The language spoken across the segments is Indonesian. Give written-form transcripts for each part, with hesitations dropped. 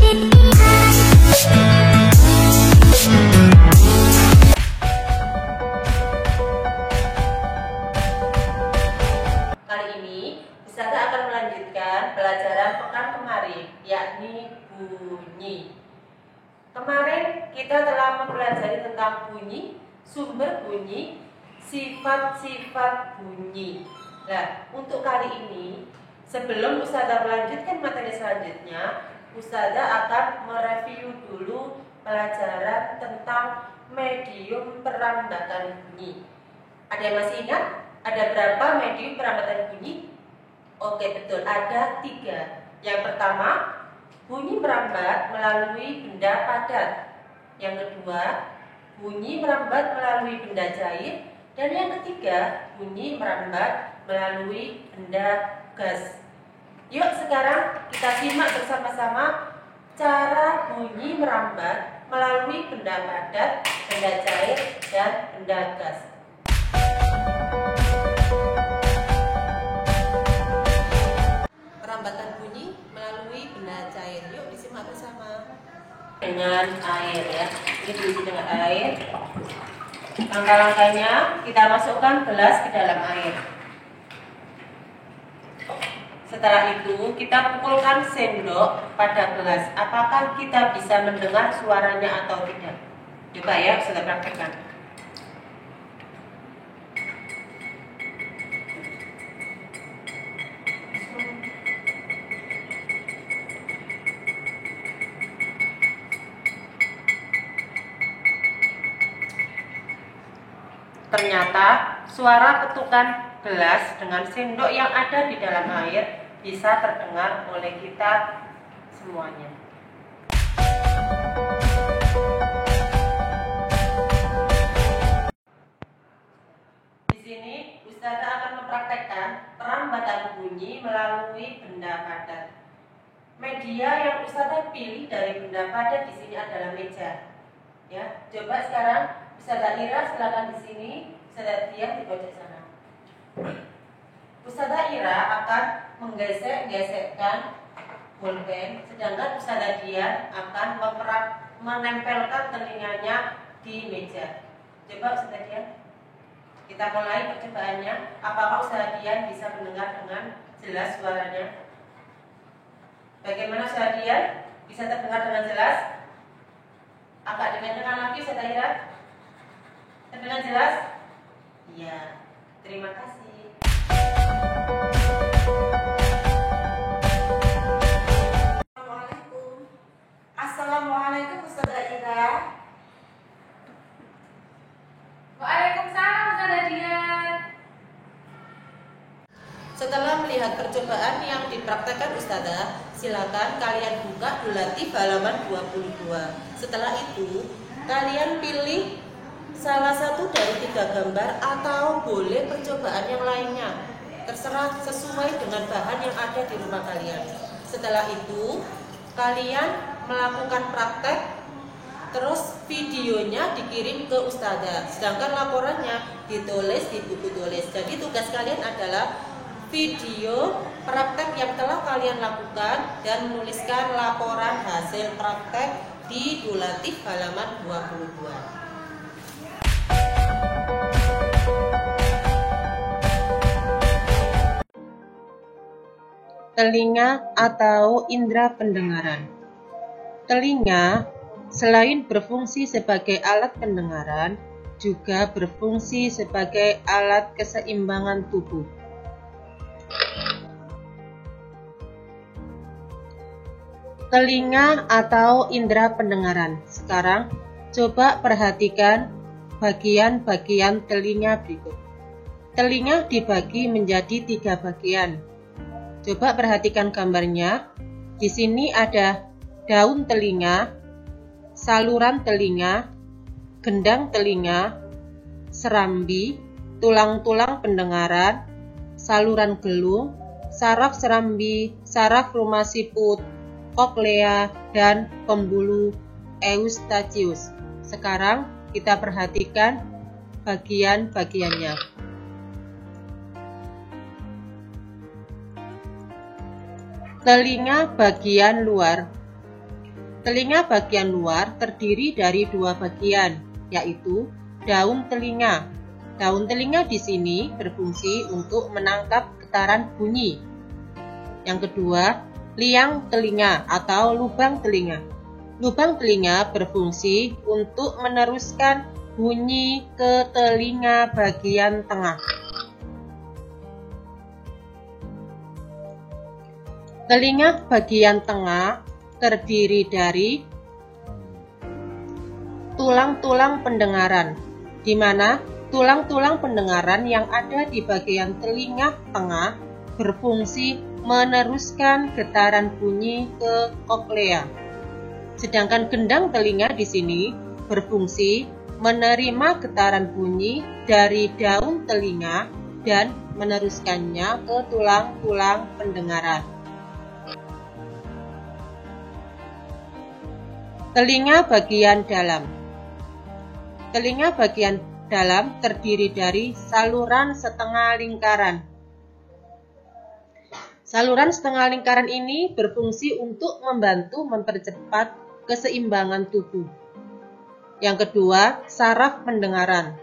Kali ini Ustazah akan melanjutkan pelajaran pekan kemarin, yakni bunyi. Kemarin kita telah mempelajari tentang bunyi, sumber bunyi, sifat-sifat bunyi. Nah, untuk kali ini, sebelum Ustazah melanjutkan materi selanjutnya, Ustazah akan mereview dulu pelajaran tentang medium perambatan bunyi. Ada yang masih ingat? Ada berapa medium perambatan bunyi? Oke, betul, ada 3. Yang pertama, bunyi merambat melalui benda padat. Yang kedua, bunyi merambat melalui benda cair. Dan yang ketiga, bunyi merambat melalui benda gas. Yuk sekarang kita simak bersama-sama cara bunyi merambat melalui benda padat, benda cair, dan benda gas. Perambatan bunyi melalui benda cair. Yuk disimak bersama. Dengan air ya. Ini diisi dengan air. Langkah-langkahnya kita masukkan gelas ke dalam air. Setelah itu kita pukulkan sendok pada gelas. Apakah kita bisa mendengar suaranya atau tidak? Coba ya, sudah praktekkan. Ternyata suara ketukan gelas dengan sendok yang ada di dalam air bisa terdengar oleh kita semuanya. Di sini Ustazah akan mempraktekkan perambatan bunyi melalui benda padat. Media yang Ustazah pilih dari benda padat di sini adalah meja. Ya, coba sekarang Ustazah Ira silakan di sini, Ustazah Dian di pojok sana. Ustazah Ira akan menggesek-gesekkan bolpen, sedangkan Ustazah Dian akan menempelkan telinganya di meja. Coba Ustazah Dian, kita mulai percobaannya. Apakah Ustazah Dian bisa mendengar dengan jelas suaranya? Bagaimana Ustazah Dian? Bisa terdengar dengan jelas? Agak dengar lagi Ustazah Ira? Terdengar jelas? Iya, terima kasih. Assalamualaikum. Assalamualaikum Ustazah Ira. Waalaikumsalam Ustazah Dian. Setelah melihat percobaan yang dipraktekkan Ustazah, silakan kalian buka Dulatif halaman 22. Setelah itu, kalian pilih salah satu dari 3 gambar atau boleh percobaan yang lainnya. Terserah sesuai dengan bahan yang ada di rumah kalian. Setelah itu, kalian melakukan praktek, terus videonya dikirim ke Ustazah. Sedangkan laporannya ditulis di buku tulis. Jadi tugas kalian adalah video praktek yang telah kalian lakukan dan menuliskan laporan hasil praktek di Dulatif halaman 22. Telinga atau indera pendengaran. Telinga selain berfungsi sebagai alat pendengaran, juga berfungsi sebagai alat keseimbangan tubuh. Telinga atau indera pendengaran. Sekarang coba perhatikan bagian-bagian telinga berikut. Telinga dibagi menjadi 3 bagian. Coba perhatikan gambarnya. Di sini ada daun telinga, saluran telinga, gendang telinga, serambi, tulang-tulang pendengaran, saluran gelung, saraf serambi, saraf rumah siput, koklea, dan pembuluh eustachius. Sekarang kita perhatikan bagian-bagiannya. Telinga bagian luar. Telinga bagian luar terdiri dari dua bagian, yaitu daun telinga. Daun telinga di sini berfungsi untuk menangkap getaran bunyi. Yang kedua, liang telinga atau lubang telinga. Lubang telinga berfungsi untuk meneruskan bunyi ke telinga bagian tengah. Telinga bagian tengah terdiri dari tulang-tulang pendengaran, di mana tulang-tulang pendengaran yang ada di bagian telinga tengah berfungsi meneruskan getaran bunyi ke koklea. Sedangkan gendang telinga di sini berfungsi menerima getaran bunyi dari daun telinga dan meneruskannya ke tulang-tulang pendengaran. Telinga bagian dalam. Telinga bagian dalam terdiri dari saluran setengah lingkaran. Saluran setengah lingkaran ini berfungsi untuk membantu mempercepat keseimbangan tubuh. Yang kedua, saraf pendengaran.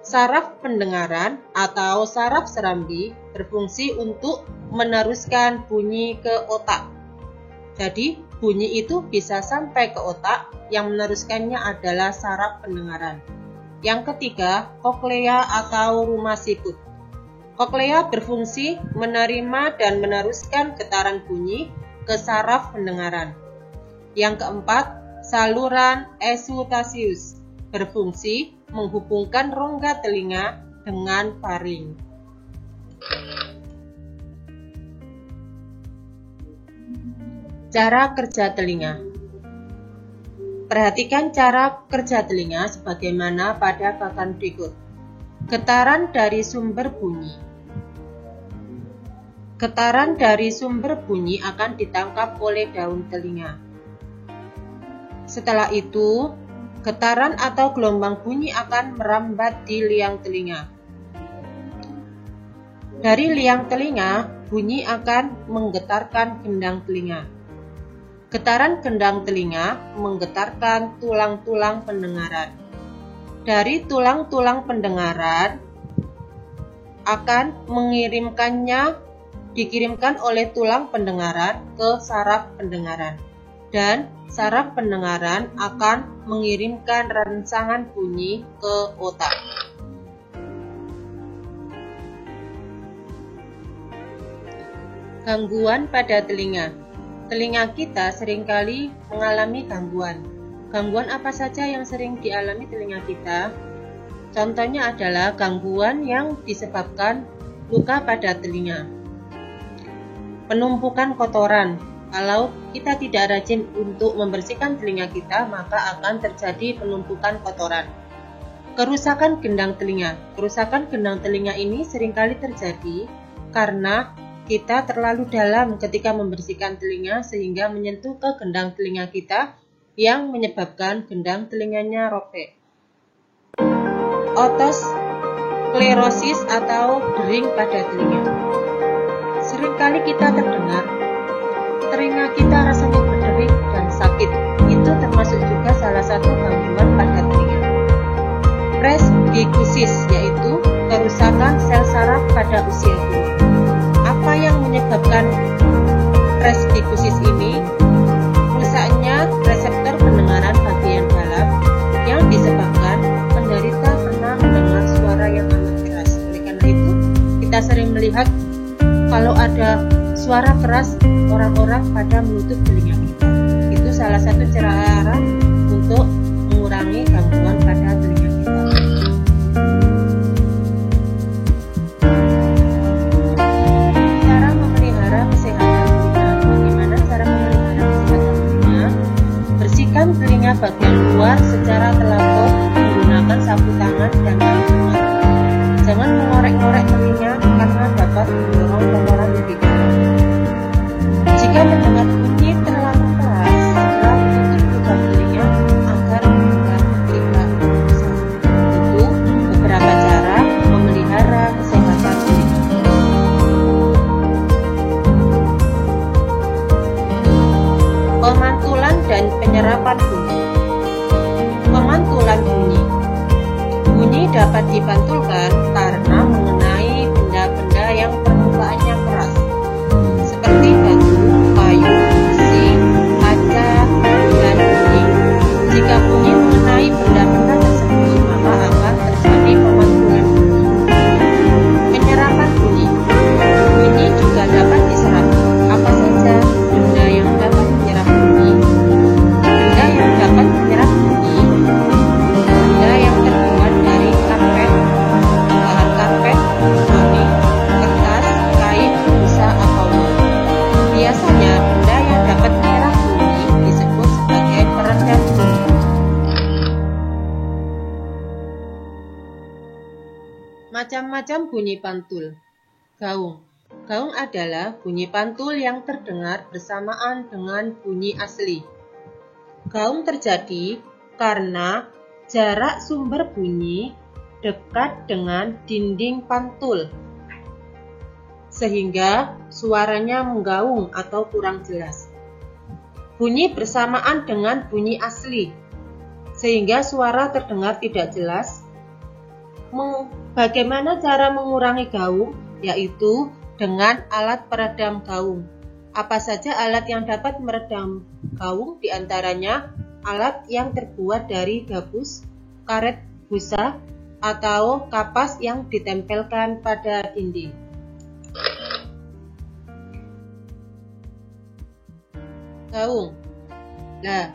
Saraf pendengaran atau saraf serambi berfungsi untuk meneruskan bunyi ke otak. Jadi, bunyi itu bisa sampai ke otak, yang meneruskannya adalah saraf pendengaran. Yang ketiga, koklea atau rumah siput. Koklea berfungsi menerima dan meneruskan getaran bunyi ke saraf pendengaran. Yang keempat, saluran esophagus berfungsi menghubungkan rongga telinga dengan faring. Cara kerja telinga. Perhatikan cara kerja telinga sebagaimana pada papan berikut. Getaran dari sumber bunyi. Getaran dari sumber bunyi akan ditangkap oleh daun telinga. Setelah itu, getaran atau gelombang bunyi akan merambat di liang telinga. Dari liang telinga, bunyi akan menggetarkan gendang telinga. Getaran gendang telinga menggetarkan tulang-tulang pendengaran. Dari tulang-tulang pendengaran akan dikirimkan oleh tulang pendengaran ke saraf pendengaran. Dan saraf pendengaran akan mengirimkan rangsangan bunyi ke otak. Gangguan pada telinga. Telinga kita seringkali mengalami gangguan. Gangguan apa saja yang sering dialami telinga kita? Contohnya adalah gangguan yang disebabkan luka pada telinga. Penumpukan kotoran. Kalau kita tidak rajin untuk membersihkan telinga kita, maka akan terjadi penumpukan kotoran. Kerusakan gendang telinga. Kerusakan gendang telinga ini seringkali terjadi karena kita terlalu dalam ketika membersihkan telinga sehingga menyentuh ke gendang telinga kita yang menyebabkan gendang telinganya robek. Otosklerosis atau dering pada telinga. Seringkali kita terdengar telinga kita rasanya berdering dan sakit. Itu termasuk juga salah satu gangguan pada telinga. Presbikusis yaitu kerusakan sel saraf pada usia tua. Apa yang menyebabkan presbikusis ini? Rusaknya reseptor pendengaran bagian dalam yang disebabkan penderita pernah mendengar suara yang amat keras. Oleh karena itu, kita sering melihat kalau ada suara keras, orang-orang pada menutup telinga kita. Itu salah satu cara untuk mengurangi gangguan pada telinga kita. Cara memelihara kesehatan telinga. Bagaimana cara memelihara kesehatan telinga? Bersihkan telinga bagian luar secara telapak menggunakan sapu tangan dan tangan. Jangan mengorek-ngorek telinga karena dapat mendorong kotoran lebih dalam. Jika mendengar bunyi terlalu keras, segera tutup lubang telinga agar Pemantulan dan penyerapan bunyi. Pemantulan bunyi. Bunyi dapat dipantulkan karena mengenai benda-benda yang permukaannya keras, seperti batu, kayu, besi, kaca, dan bunyi. Jika bunyi mengenai benda-benda tersebut, maka akan terjadi pemantulan bunyi. Penyerapan bunyi. Bunyi juga dapat diserap. Apa saja benda yang dapat menyerap bunyi? Benda yang dapat menyerap bunyi, benda yang terbuat dari karpet, bahan karpet, roti, kertas, kain, busa, atau wool. Biasanya benda yang dapat menyerap bunyi disebut sebagai peredam bunyi. Macam-macam bunyi pantul. Gaung. Gaung adalah bunyi pantul yang terdengar bersamaan dengan bunyi asli. Gaung terjadi karena jarak sumber bunyi dekat dengan dinding pantul, sehingga suaranya menggaung atau kurang jelas. Bunyi bersamaan dengan bunyi asli, sehingga suara terdengar tidak jelas. Bagaimana cara mengurangi gaung? Yaitu dengan alat peredam gaung. Apa saja alat yang dapat meredam gaung? Di antaranya alat yang terbuat dari gabus, karet busa, atau kapas yang ditempelkan pada dinding. Gaung. Nah,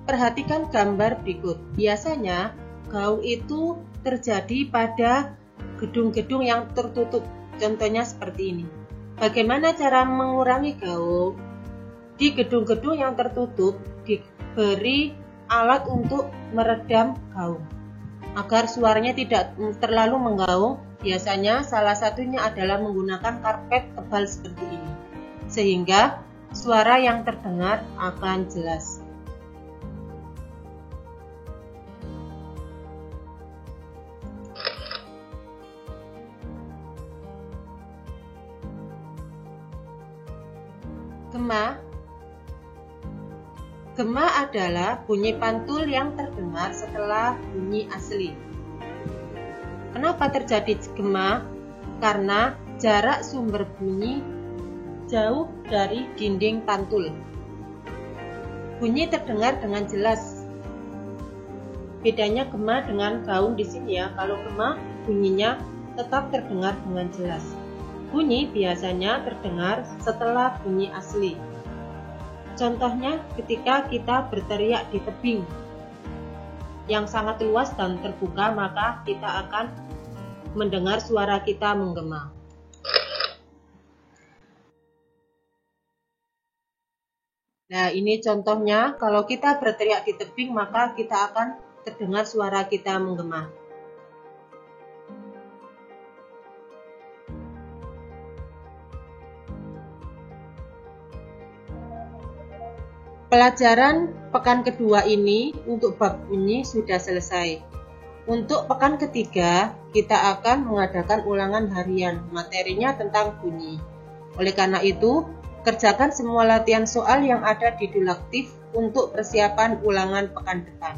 perhatikan gambar berikut. Biasanya gaung itu terjadi pada gedung-gedung yang tertutup. Contohnya seperti ini. Bagaimana cara mengurangi gaung? Di gedung-gedung yang tertutup diberi alat untuk meredam gaung. Agar suaranya tidak terlalu menggaung, biasanya salah satunya adalah menggunakan karpet tebal seperti ini. Sehingga suara yang terdengar akan jelas. Gema. Gema adalah bunyi pantul yang terdengar setelah bunyi asli. Kenapa terjadi gema? Karena jarak sumber bunyi jauh dari dinding pantul. Bunyi terdengar dengan jelas. Bedanya gema dengan gaung di sini ya. Kalau gema bunyinya tetap terdengar dengan jelas. Bunyi biasanya terdengar setelah bunyi asli. Contohnya ketika kita berteriak di tebing yang sangat luas dan terbuka, maka kita akan mendengar suara kita menggema. Nah, ini contohnya, kalau kita berteriak di tebing, maka kita akan terdengar suara kita menggema. Pelajaran pekan kedua ini untuk bab bunyi sudah selesai. Untuk pekan ketiga, kita akan mengadakan ulangan harian. Materinya tentang bunyi. Oleh karena itu, kerjakan semua latihan soal yang ada di Dulaktif untuk persiapan ulangan pekan depan.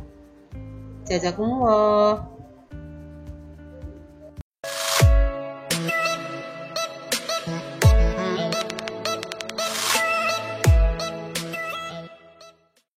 Jazakumullah.